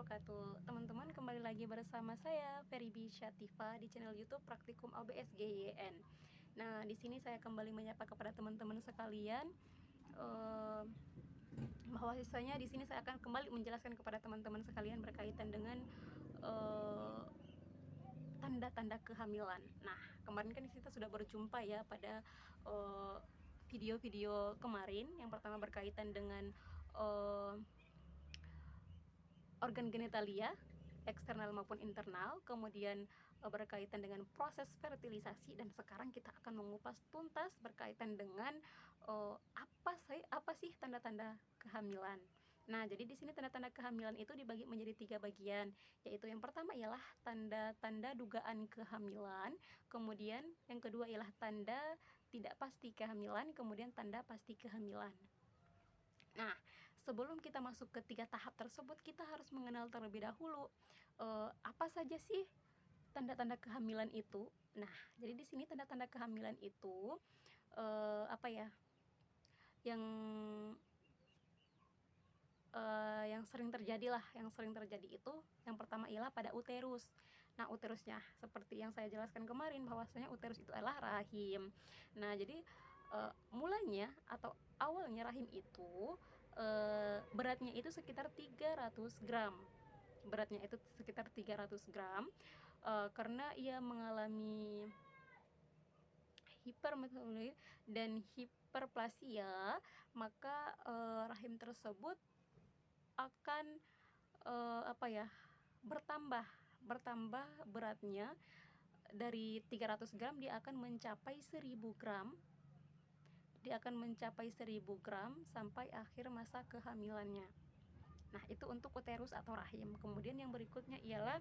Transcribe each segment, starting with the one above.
wabarakatuh. Teman-teman, kembali lagi bersama saya Feribi Syatifa di channel YouTube Praktikum ABSGYN. Nah, di sini saya kembali menyapa kepada teman-teman sekalian bahwasanya di sini saya akan kembali menjelaskan kepada teman-teman sekalian berkaitan dengan tanda-tanda kehamilan. Nah, kemarin kan kita sudah berjumpa ya pada video-video kemarin. Yang pertama berkaitan dengan organ genitalia eksternal maupun internal, kemudian berkaitan dengan proses fertilisasi, dan sekarang kita akan mengupas tuntas berkaitan dengan apa sih tanda-tanda kehamilan. Nah, jadi di sini tanda-tanda kehamilan itu dibagi menjadi 3 bagian, yaitu yang pertama ialah tanda-tanda dugaan kehamilan, kemudian yang kedua ialah tanda tidak pasti kehamilan, kemudian tanda pasti kehamilan. Nah, sebelum kita masuk ke 3 tahap tersebut, kita harus mengenal terlebih dahulu apa saja sih tanda-tanda kehamilan itu. Nah, jadi di sini tanda-tanda kehamilan itu yang sering terjadi itu yang pertama ialah pada uterus. Nah, uterusnya seperti yang saya jelaskan kemarin bahwasanya uterus itu adalah rahim. Nah, jadi mulanya atau awalnya rahim itu beratnya itu sekitar 300 gram. Karena ia mengalami hipermetabolisme dan hiperplasia, maka rahim tersebut akan bertambah beratnya. Dari 300 gram dia akan mencapai 1000 gram sampai akhir masa kehamilannya. Nah, itu untuk uterus atau rahim. Kemudian yang berikutnya ialah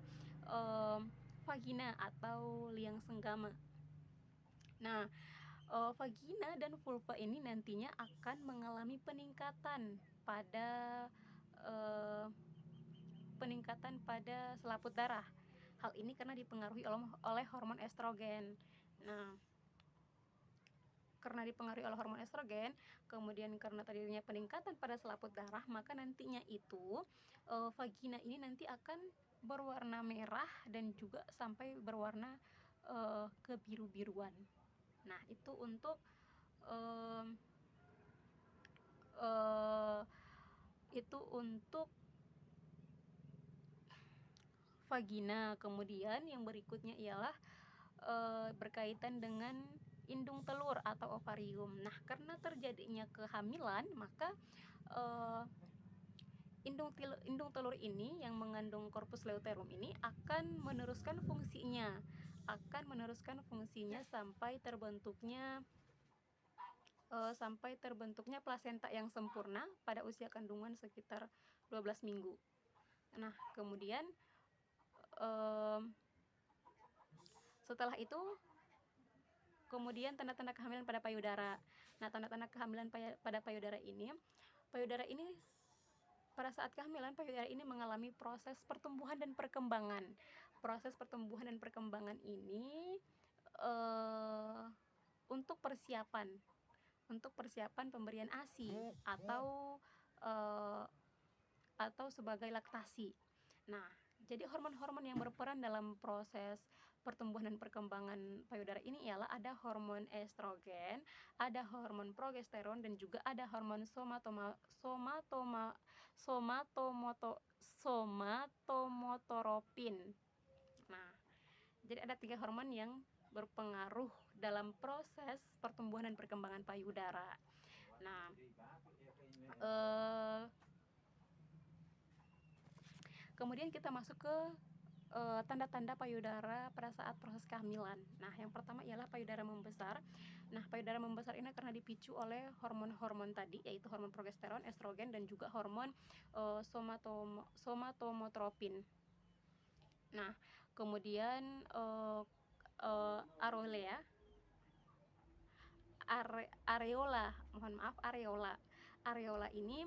vagina atau liang senggama. Nah, vagina dan vulva ini nantinya akan mengalami peningkatan pada selaput darah. Hal ini karena dipengaruhi oleh hormon estrogen. Nah, karena dipengaruhi oleh hormon estrogen, kemudian karena tadinya peningkatan pada selaput darah, maka nantinya itu vagina ini nanti akan berwarna merah dan juga sampai berwarna kebiru-biruan. Nah, itu untuk vagina. Kemudian yang berikutnya ialah berkaitan dengan indung telur atau ovarium. Nah, karena terjadinya kehamilan, maka indung telur ini yang mengandung corpus luteum ini akan meneruskan fungsinya sampai terbentuknya plasenta yang sempurna pada usia kandungan sekitar 12 minggu. Nah, kemudian setelah itu tanda-tanda kehamilan pada payudara. Nah, tanda-tanda kehamilan pada payudara ini pada saat kehamilan, payudara ini mengalami proses pertumbuhan dan perkembangan. Proses pertumbuhan dan perkembangan ini untuk persiapan pemberian ASI atau sebagai laktasi. Nah, jadi hormon-hormon yang berperan dalam proses pertumbuhan dan perkembangan payudara ini ialah ada hormon estrogen, ada hormon progesteron, dan juga ada hormon somatomotoropin. Nah, jadi ada 3 hormon yang berpengaruh dalam proses pertumbuhan dan perkembangan payudara. Nah, kemudian kita masuk ke tanda-tanda payudara pada saat proses kehamilan. Nah, yang pertama ialah payudara membesar. Nah, payudara membesar ini karena dipicu oleh hormon-hormon tadi, yaitu hormon progesteron, estrogen, dan juga hormon somatomotropin. Nah, kemudian areola ini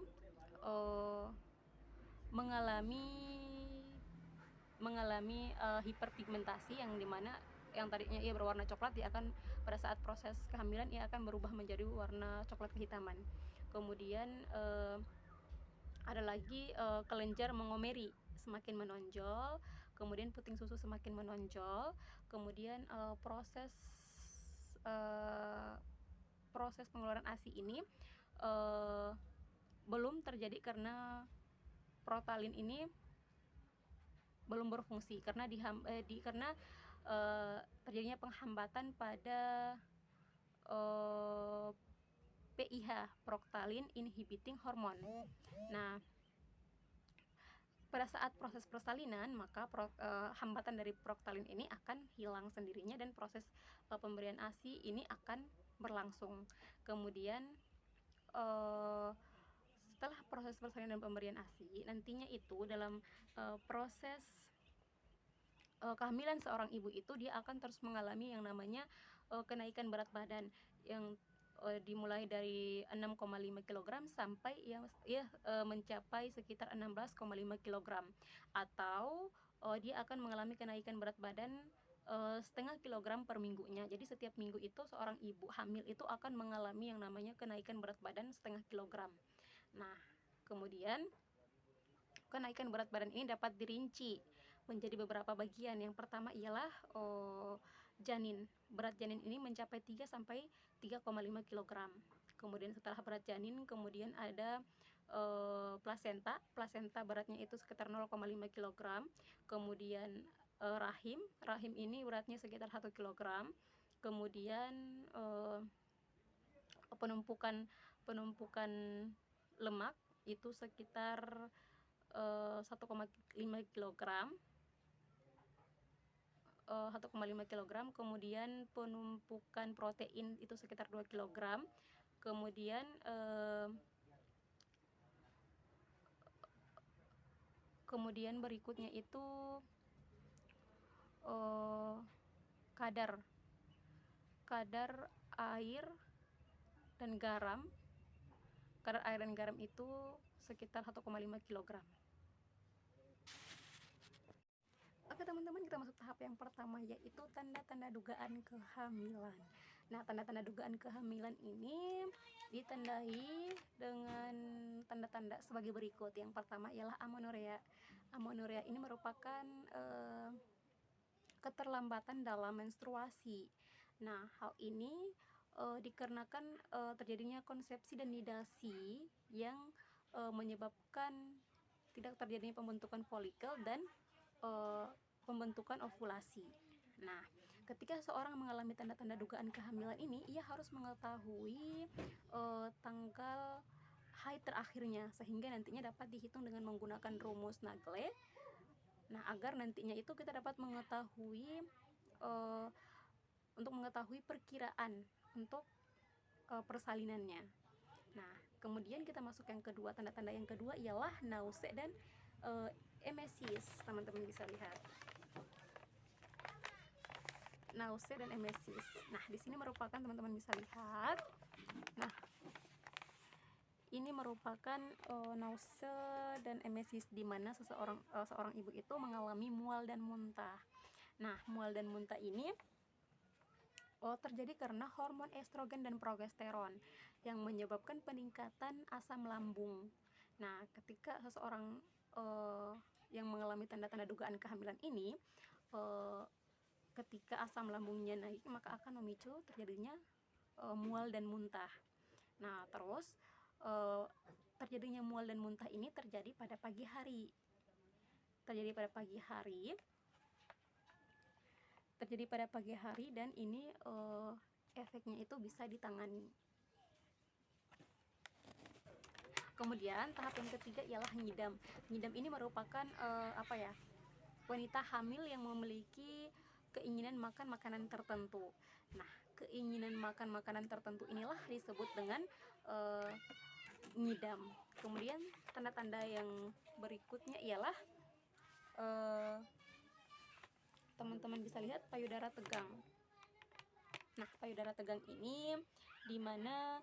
mengalami hiperpigmentasi, yang dimana yang tadinya ia berwarna coklat, dia akan pada saat proses kehamilan ia akan berubah menjadi warna coklat kehitaman. Kemudian ada lagi kelenjar mengomeri. semakin menonjol, kemudian puting susu semakin menonjol, kemudian proses pengeluaran ASI ini belum terjadi karena protalin ini belum berfungsi karena terjadinya penghambatan pada PIH, Proctalin Inhibiting Hormone. Nah, pada saat proses persalinan, maka hambatan dari Proctalin ini akan hilang sendirinya dan proses pemberian ASI ini akan berlangsung. Kemudian setelah proses persalinan dan pemberian ASI, nantinya itu dalam proses kehamilan seorang ibu itu dia akan terus mengalami yang namanya kenaikan berat badan yang dimulai dari 6,5 kg sampai mencapai sekitar 16,5 kg, atau dia akan mengalami kenaikan berat badan setengah kilogram per minggunya. Jadi setiap minggu itu seorang ibu hamil itu akan mengalami yang namanya kenaikan berat badan setengah kilogram. Nah, kemudian kenaikan berat badan ini dapat dirinci menjadi beberapa bagian. Yang pertama ialah janin. Berat janin ini mencapai 3 sampai 3,5 kg. Kemudian setelah berat janin, kemudian ada plasenta. Plasenta beratnya itu sekitar 0,5 kg. Kemudian rahim ini beratnya sekitar 1 kg. Kemudian penumpukan lemak itu sekitar 1,5 kg. 1,5 kg, kemudian penumpukan protein itu sekitar 2 kg. Kemudian berikutnya itu kadar air dan garam. Kadar air dan garam itu sekitar 1,5 kg. Oke teman-teman, kita masuk tahap yang pertama, yaitu tanda-tanda dugaan kehamilan. Nah, tanda-tanda dugaan kehamilan ini ditandai dengan tanda-tanda sebagai berikut. Yang pertama ialah amenorrea. Amenorrea ini merupakan keterlambatan dalam menstruasi. Nah, hal ini dikarenakan terjadinya konsepsi dan nidasi yang menyebabkan tidak terjadinya pembentukan folikel dan pembentukan ovulasi. Nah, ketika seorang mengalami tanda-tanda dugaan kehamilan ini, ia harus mengetahui tanggal haid terakhirnya, sehingga nantinya dapat dihitung dengan menggunakan rumus Nagle. Nah, agar nantinya itu kita dapat mengetahui untuk mengetahui perkiraan untuk persalinannya. Nah, kemudian kita masuk yang kedua. Tanda-tanda yang kedua ialah nausea dan emesis. Teman-teman bisa lihat nausea dan emesis. Nah, di sini merupakan, teman-teman bisa lihat. Nah, ini merupakan nausea dan emesis, di mana seorang ibu itu mengalami mual dan muntah. Nah, mual dan muntah ini terjadi karena hormon estrogen dan progesteron yang menyebabkan peningkatan asam lambung. Nah, ketika seseorang yang mengalami tanda-tanda dugaan kehamilan ini, ketika asam lambungnya naik, maka akan memicu terjadinya mual dan muntah. Nah, terus terjadinya mual dan muntah ini terjadi pada pagi hari. Dan ini efeknya itu bisa ditangani. Kemudian tahap yang ketiga ialah ngidam. Ngidam ini merupakan wanita hamil yang memiliki keinginan makan makanan tertentu. Nah, keinginan makan makanan tertentu inilah disebut dengan ngidam. Kemudian tanda-tanda yang berikutnya ialah teman-teman bisa lihat payudara tegang. Nah, payudara tegang ini dimana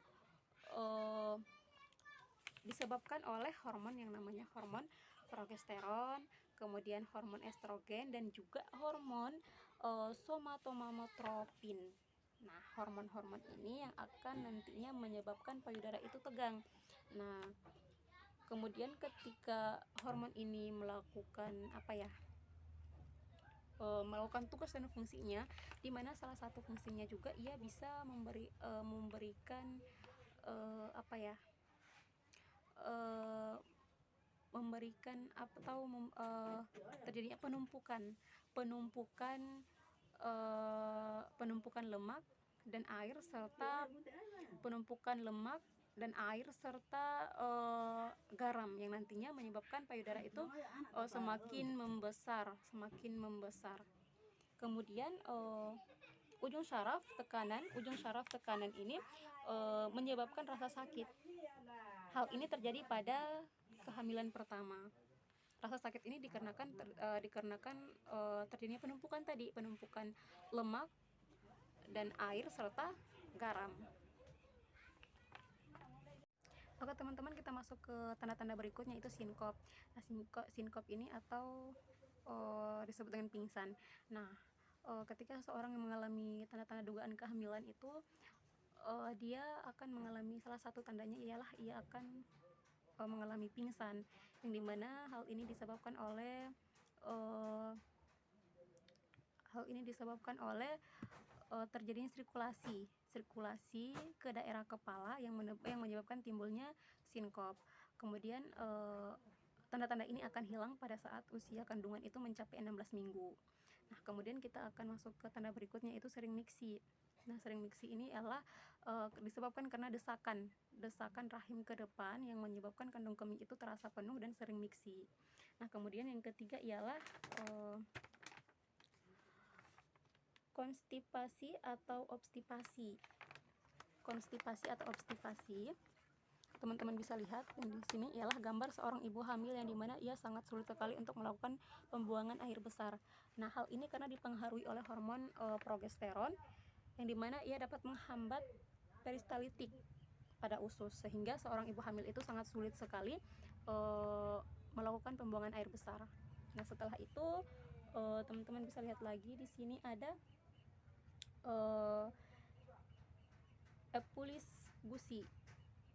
disebabkan oleh hormon yang namanya hormon progesteron, kemudian hormon estrogen, dan juga hormon somatomamotropin. Nah, hormon-hormon ini yang akan nantinya menyebabkan payudara itu tegang. Nah, Kemudian ketika hormon ini melakukan melakukan tugas dan fungsinya, di mana salah satu fungsinya juga ia bisa memberikan memberikan atau terjadinya penumpukan penumpukan lemak dan air serta penumpukan lemak dan air serta garam yang nantinya menyebabkan payudara itu semakin membesar. Kemudian ujung syaraf tekanan ini menyebabkan rasa sakit. Hal ini terjadi pada kehamilan pertama. Rasa sakit ini dikarenakan terjadinya penumpukan lemak dan air serta garam. Oke teman-teman, kita masuk ke tanda-tanda berikutnya, itu sinkop. Nah, sinkop ini atau disebut dengan pingsan. Nah, ketika seseorang yang mengalami tanda-tanda dugaan kehamilan itu, dia akan mengalami, salah satu tandanya ialah ia akan mengalami pingsan, yang dimana hal ini disebabkan oleh terjadinya sirkulasi ke daerah kepala yang menyebabkan timbulnya sinkop. Kemudian tanda-tanda ini akan hilang pada saat usia kandungan itu mencapai 16 minggu. Nah, kemudian kita akan masuk ke tanda berikutnya, itu sering miksi. Nah, sering miksi ini adalah disebabkan karena desakan rahim ke depan yang menyebabkan kandung kemih itu terasa penuh dan sering miksi. Nah, kemudian yang ketiga ialah konstipasi atau obstipasi. Teman-teman bisa lihat yang di sini ialah gambar seorang ibu hamil yang dimana ia sangat sulit sekali untuk melakukan pembuangan air besar. Nah, hal ini karena dipengaruhi oleh hormon progesteron, yang dimana ia dapat menghambat peristalitik pada usus, sehingga seorang ibu hamil itu sangat sulit sekali melakukan pembuangan air besar. Nah, setelah itu teman-teman bisa lihat lagi di sini ada epulis gusi.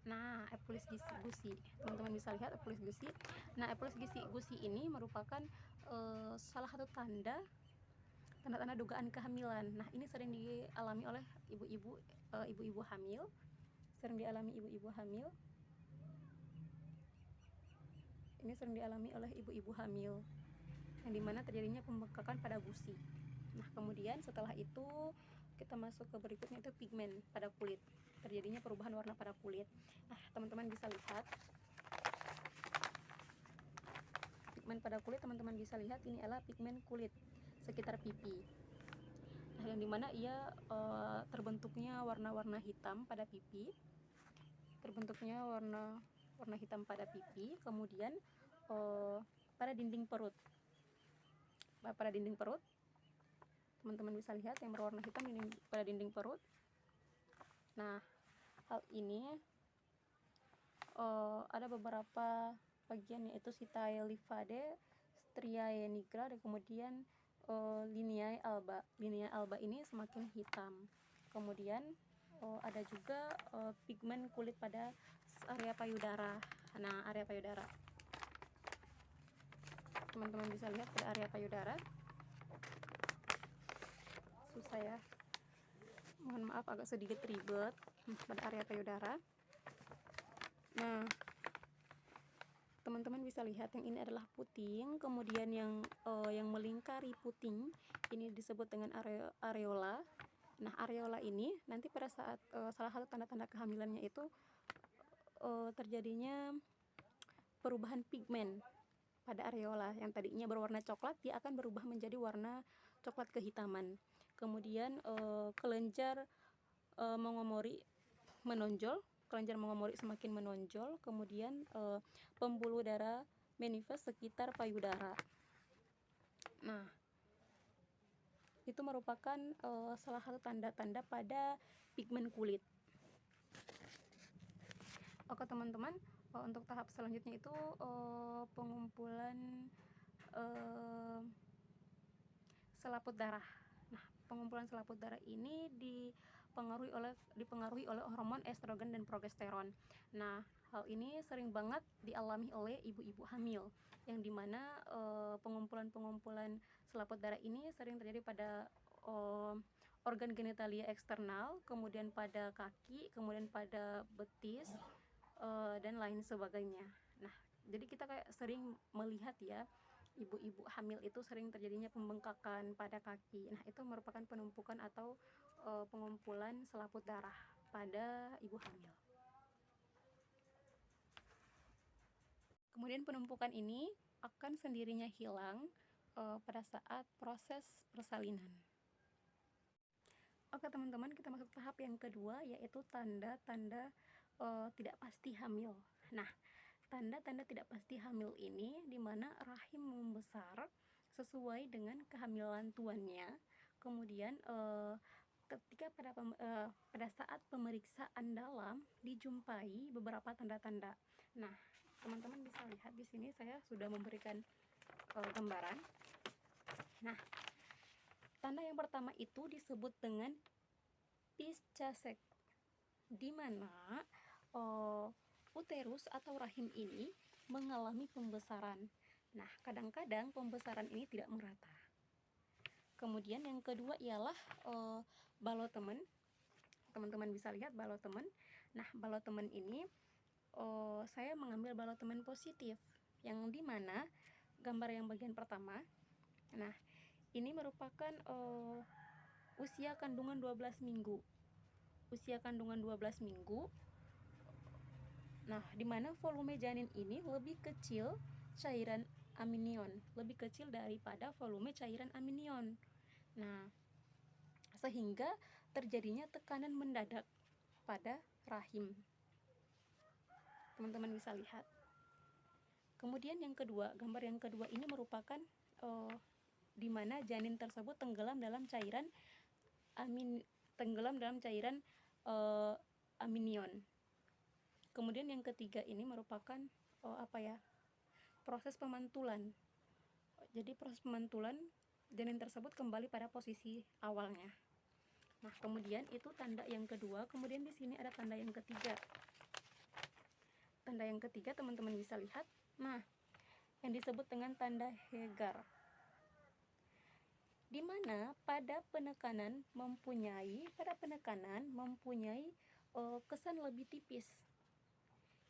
Nah, epulis gusi, teman-teman bisa lihat epulis gusi. Nah, epulis gusi ini merupakan salah satu tanda-tanda dugaan kehamilan. Nah, ini sering dialami oleh ibu-ibu hamil. Ini sering dialami oleh ibu-ibu hamil, yang dimana terjadinya pembengkakan pada gusi. Nah, kemudian setelah itu kita masuk ke berikutnya, itu pigmen pada kulit, terjadinya perubahan warna pada kulit. Nah, teman-teman bisa lihat pigmen pada kulit, teman-teman bisa lihat ini adalah pigmen kulit sekitar pipi. Nah, yang dimana ia terbentuknya warna-warna hitam pada pipi, kemudian pada dinding perut. Teman-teman bisa lihat yang berwarna hitam pada dinding perut. Nah, hal ini ada beberapa bagian, yaitu setae livide, striae nigra, dan kemudian lineae alba. Lineae alba ini semakin hitam. Kemudian ada juga pigmen kulit pada area payudara. Nah, area payudara, teman-teman bisa lihat pada area payudara. Susah ya, mohon maaf agak sedikit ribet pada area payudara. Nah, teman-teman bisa lihat yang ini adalah puting, kemudian yang melingkari puting ini disebut dengan areola. Nah, areola ini nanti pada saat salah satu tanda-tanda kehamilannya itu terjadinya perubahan pigmen pada areola. Yang tadinya berwarna coklat, dia akan berubah menjadi warna coklat kehitaman. Kemudian kelenjar mongomori semakin menonjol. Kemudian pembuluh darah manifest sekitar payudara. Nah, itu merupakan salah satu tanda-tanda pada pigmen kulit. Oke teman-teman, untuk tahap selanjutnya itu pengumpulan selaput darah. Nah, pengumpulan selaput darah ini dipengaruhi oleh hormon estrogen dan progesteron. Nah, Hal ini sering banget dialami oleh ibu-ibu hamil, yang dimana pengumpulan-pengumpulan selaput darah ini sering terjadi pada organ genitalia eksternal, kemudian pada kaki, kemudian pada betis, dan lain sebagainya. Nah, jadi kita kayak sering melihat ya, ibu-ibu hamil itu sering terjadinya pembengkakan pada kaki. Nah, itu merupakan penumpukan atau pengumpulan selaput darah pada ibu hamil. Kemudian penumpukan ini akan sendirinya hilang pada saat proses persalinan. Oke teman-teman, kita masuk tahap yang kedua, yaitu tanda-tanda tidak pasti hamil. Nah, tanda-tanda tidak pasti hamil ini dimana rahim membesar sesuai dengan kehamilan tuannya. Kemudian ketika pada saat pemeriksaan dalam dijumpai beberapa tanda-tanda. Nah, teman-teman bisa lihat di sini saya sudah memberikan gambaran. Nah, tanda yang pertama itu disebut dengan Piszczek, di mana uterus atau rahim ini mengalami pembesaran. Nah, kadang-kadang pembesaran ini tidak merata. Kemudian yang kedua ialah balotemen. Teman-teman bisa lihat balotemen. Nah, balotemen ini saya mengambil balotemen positif, yang dimana gambar yang bagian pertama. Nah, ini merupakan usia kandungan 12 minggu. Usia kandungan 12 minggu. Nah, di mana volume janin ini lebih kecil cairan amnion, lebih kecil daripada volume cairan amnion. Nah, sehingga terjadinya tekanan mendadak pada rahim. Teman-teman bisa lihat. Kemudian yang kedua, gambar yang kedua ini merupakan di mana janin tersebut tenggelam dalam cairan amnion. Kemudian yang ketiga ini merupakan proses pemantulan. Jadi proses pemantulan janin tersebut kembali pada posisi awalnya. Nah, kemudian itu tanda yang kedua. Kemudian di sini ada tanda yang ketiga. Tanda yang ketiga teman-teman bisa lihat. Nah, yang disebut dengan tanda Hegar, di mana pada penekanan mempunyai kesan lebih tipis.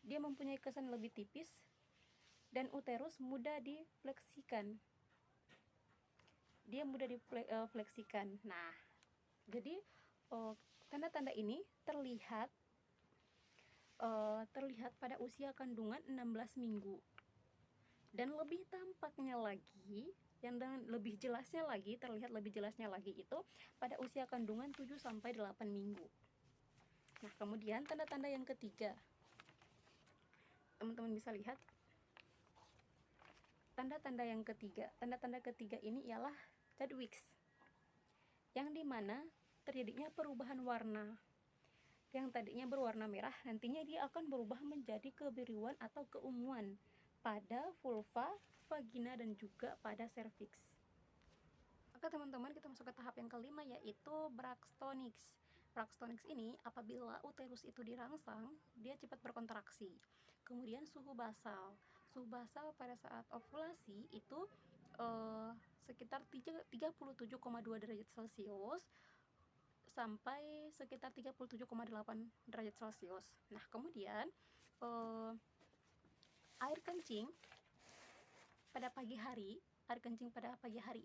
Dia mempunyai kesan lebih tipis dan uterus mudah difleksikan. Dia mudah difleksikan. Nah, jadi tanda-tanda ini terlihat pada usia kandungan 16 minggu. Dan lebih tampaknya lagi, lebih jelasnya lagi itu pada usia kandungan 7 sampai 8 minggu. Nah, kemudian tanda-tanda yang ketiga. Teman-teman bisa lihat tanda-tanda yang ketiga. Tanda-tanda ketiga ini ialah Chadwick's, yang dimana terjadinya perubahan warna. Yang tadinya berwarna merah, nantinya dia akan berubah menjadi kebiruan atau keunguan pada vulva, vagina, dan juga pada serviks. Oke teman-teman, kita masuk ke tahap yang kelima, yaitu Braxtonics. Braxtonics ini apabila uterus itu dirangsang, dia cepat berkontraksi. Kemudian suhu basal pada saat ovulasi itu sekitar 37,2 derajat Celcius sampai sekitar 37,8 derajat Celcius. Nah, kemudian air kencing pada pagi hari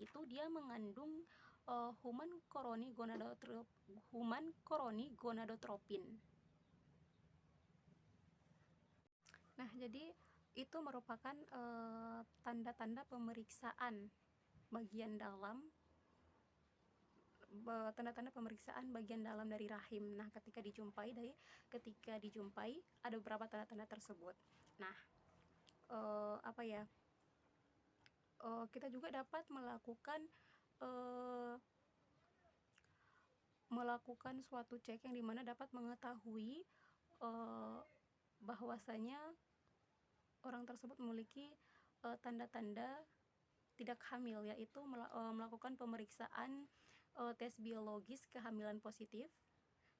itu dia mengandung human chorionigonadotropin. Nah, jadi itu merupakan tanda-tanda pemeriksaan bagian dalam dari rahim. Nah, ketika dijumpai ada beberapa tanda-tanda tersebut. Nah, kita juga dapat melakukan suatu cek yang dimana dapat mengetahui bahwasanya orang tersebut memiliki tanda-tanda tidak hamil, yaitu melakukan pemeriksaan tes biologis kehamilan positif.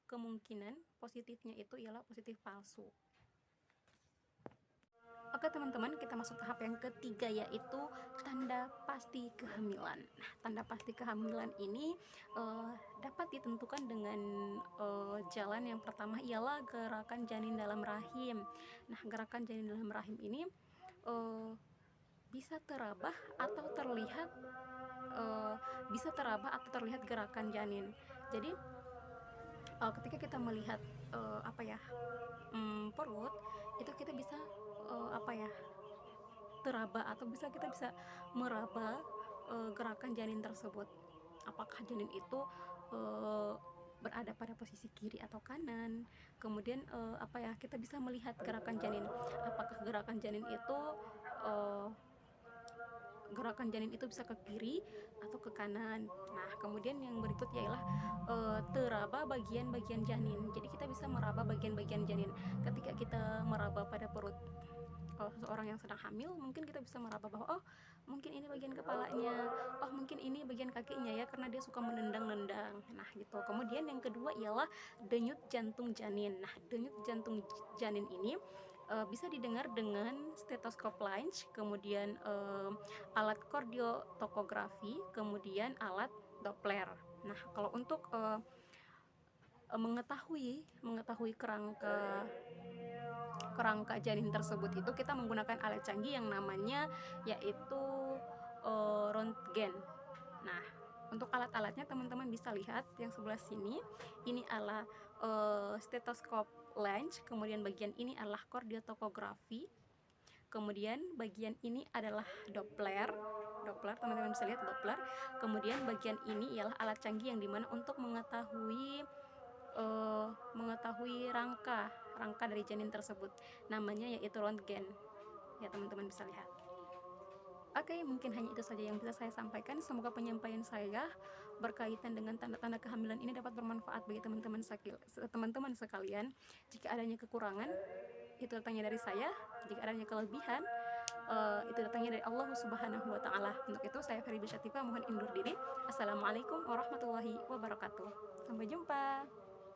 Kemungkinan positifnya itu ialah positif palsu. Oke teman-teman, kita masuk tahap yang ketiga, yaitu tanda pasti kehamilan. Nah, tanda pasti kehamilan ini dapat ditentukan dengan jalan yang pertama ialah gerakan janin dalam rahim. Nah, gerakan janin dalam rahim ini eh, bisa terabah atau terlihat eh, gerakan janin. Jadi ketika kita melihat perut itu, kita bisa apa ya teraba atau kita bisa meraba gerakan janin tersebut. Apakah janin itu uh, berada pada posisi kiri atau kanan. Kemudian kita bisa melihat gerakan janin. Apakah uh, gerakan janin itu bisa ke kiri atau ke kanan. Nah, kemudian yang berikutnya ialah teraba bagian-bagian janin. Jadi kita bisa meraba bagian-bagian janin. Ketika kita meraba pada perut seseorang yang sedang hamil, mungkin kita bisa meraba bahwa oh, mungkin ini bagian kepalanya, oh mungkin ini bagian kakinya ya, karena dia suka menendang-nendang. Nah, gitu. Kemudian yang kedua ialah denyut jantung janin. Nah, denyut jantung janin ini bisa didengar dengan stetoskop Lange, kemudian alat kardiotokografi, kemudian alat Doppler. Nah, kalau untuk mengetahui kerangka janin tersebut itu, kita menggunakan alat canggih yang namanya yaitu Röntgen. Nah, untuk alat-alatnya teman-teman bisa lihat yang sebelah sini. Ini adalah stetoskop Lange, kemudian bagian ini adalah kardiotokografi, kemudian bagian ini adalah Doppler. Teman-teman bisa lihat Doppler. Kemudian bagian ini ialah alat canggih yang dimana untuk mengetahui rangka dari janin tersebut, namanya yaitu Röntgen. Ya, teman-teman bisa lihat. Oke, mungkin hanya itu saja yang bisa saya sampaikan. Semoga penyampaian saya berkaitan dengan tanda-tanda kehamilan ini dapat bermanfaat bagi teman-teman sekalian. Jika adanya kekurangan, itu datangnya dari saya. Jika adanya kelebihan, itu datangnya dari Allah Subhanahu wa Ta'ala. Untuk itu, saya Faridah Syatifa mohon undur diri. Assalamualaikum warahmatullahi wabarakatuh. Sampai jumpa.